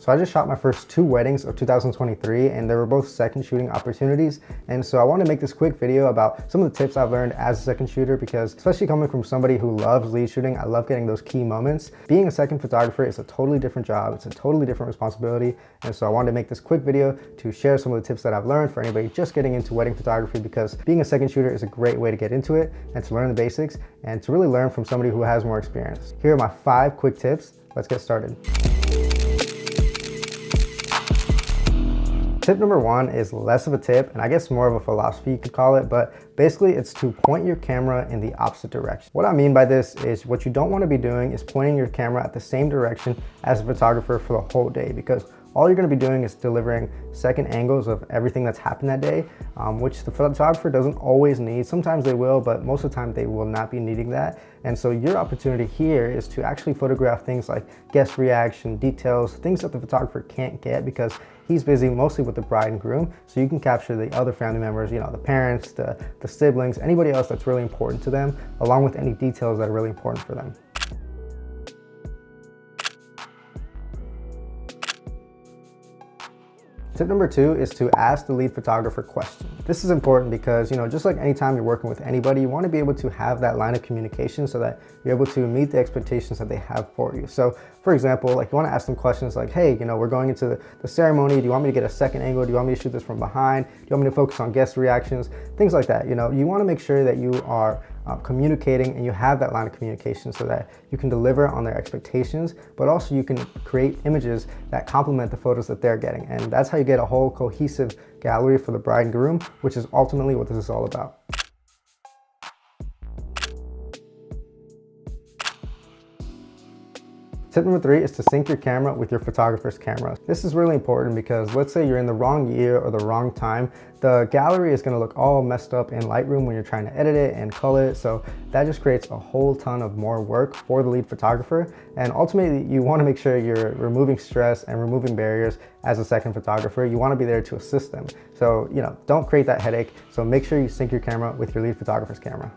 So I just shot my first 2 weddings of 2023, and they were both second shooting opportunities. And so I want to make this quick video about some of the tips I've learned as a second shooter, because especially coming from somebody who loves lead shooting, I love getting those key moments. Being a second photographer is a totally different job. It's a totally different responsibility. And so I wanted to make this quick video to share some of the tips that I've learned for anybody just getting into wedding photography, because being a second shooter is a great way to get into it and to learn the basics and to really learn from somebody who has more experience. Here are my 5 quick tips. Let's get started. Tip number 1 is less of a tip, and I guess more of a philosophy you could call it, but basically it's to point your camera in the opposite direction. What I mean by this is what you don't want to be doing is pointing your camera at the same direction as a photographer for the whole day, because all you're going to be doing is delivering second angles of everything that's happened that day, which the photographer doesn't always need. Sometimes they will, but most of the time they will not be needing that. And so your opportunity here is to actually photograph things like guest reaction, details, things that the photographer can't get because he's busy mostly with the bride and groom. So you can capture the other family members, you know, the parents, the siblings, anybody else that's really important to them, along with any details that are really important for them. Tip number 2 is to ask the lead photographer questions. This is important because, you know, just like anytime you're working with anybody, you want to be able to have that line of communication so that you're able to meet the expectations that they have for you. So for example, like you want to ask them questions like, hey, you know, we're going into the ceremony. Do you want me to get a second angle? Do you want me to shoot this from behind? Do you want me to focus on guest reactions? Things like that. You know, you want to make sure that you are communicating and you have that line of communication so that you can deliver on their expectations, but also you can create images that complement the photos that they're getting. And that's how you get a whole cohesive gallery for the bride and groom, which is ultimately what this is all about. Tip number 3 is to sync your camera with your photographer's camera. This is really important because let's say you're in the wrong year or the wrong time, the gallery is going to look all messed up in Lightroom when you're trying to edit it and cull it. So that just creates a whole ton of more work for the lead photographer. And ultimately, you want to make sure you're removing stress and removing barriers as a second photographer. You want to be there to assist them. So, you know, don't create that headache. So make sure you sync your camera with your lead photographer's camera.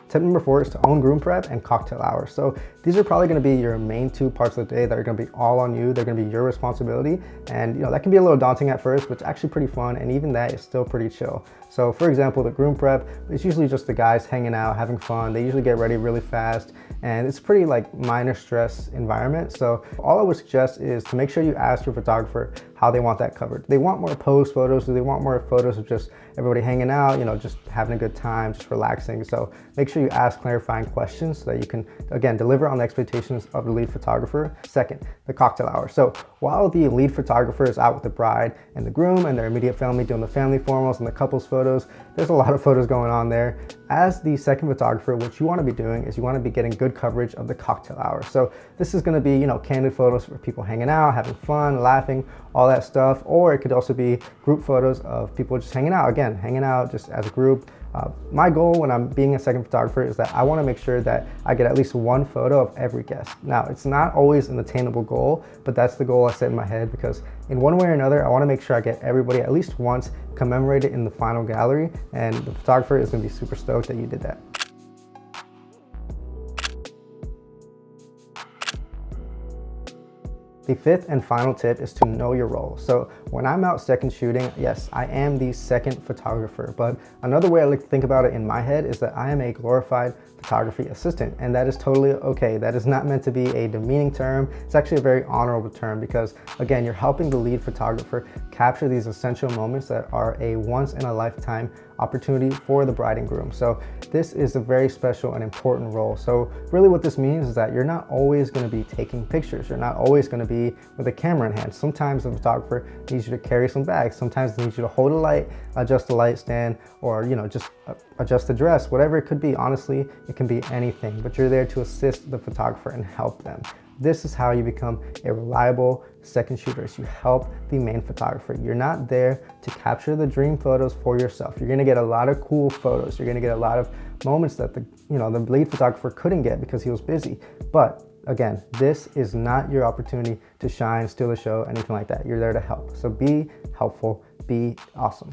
Tip number 4 is to own groom prep and cocktail hour. So these are probably going to be your main 2 parts of the day that are going to be all on you. They're going to be your responsibility. And you know, that can be a little daunting at first, but it's actually pretty fun. And even that is still pretty chill. So for example, the groom prep, it's usually just the guys hanging out, having fun. They usually get ready really fast. And it's pretty like minor stress environment. So all I would suggest is to make sure you ask your photographer how they want that covered. Do they want more pose photos? Do they want more photos of just everybody hanging out, you know, just having a good time, just relaxing? So make sure you ask clarifying questions so that you can, again, deliver on the expectations of the lead photographer. Second, the cocktail hour. So while the lead photographer is out with the bride and the groom and their immediate family doing the family formals and the couples photos, there's a lot of photos going on there. As the second photographer, what you want to be doing is you want to be getting good coverage of the cocktail hour. So this is going to be, you know, candid photos for people hanging out, having fun, laughing, all that stuff. Or it could also be group photos of people just hanging out, again, hanging out just as a group. My goal when I'm being a second photographer is that I want to make sure that I get at least 1 photo of every guest. Now, it's not always an attainable goal, but that's the goal I set in my head, because in one way or another, I want to make sure I get everybody at least once commemorated in the final gallery, and the photographer is going to be super stoked that you did that. The 5th and final tip is to know your role. So when I'm out second shooting, yes, I am the second photographer, but another way I like to think about it in my head is that I am a glorified photography assistant, and that is totally okay. That is not meant to be a demeaning term. It's actually a very honorable term because, again, you're helping the lead photographer capture these essential moments that are a once-in-a-lifetime opportunity for the bride and groom. So this is a very special and important role. So really what this means is that you're not always going to be taking pictures. You're not always going to be with a camera in hand. Sometimes the photographer needs you to carry some bags. Sometimes they need you to hold a light, adjust the light stand, or, you know, just adjust the dress, whatever it could be. Honestly, it can be anything, but you're there to assist the photographer and help them. This is how you become a reliable second shooter. You help the main photographer. You're not there to capture the dream photos for yourself. You're gonna get a lot of cool photos. You're gonna get a lot of moments that the lead photographer couldn't get because he was busy. But again, this is not your opportunity to shine, steal the show, anything like that. You're there to help. So be helpful, be awesome.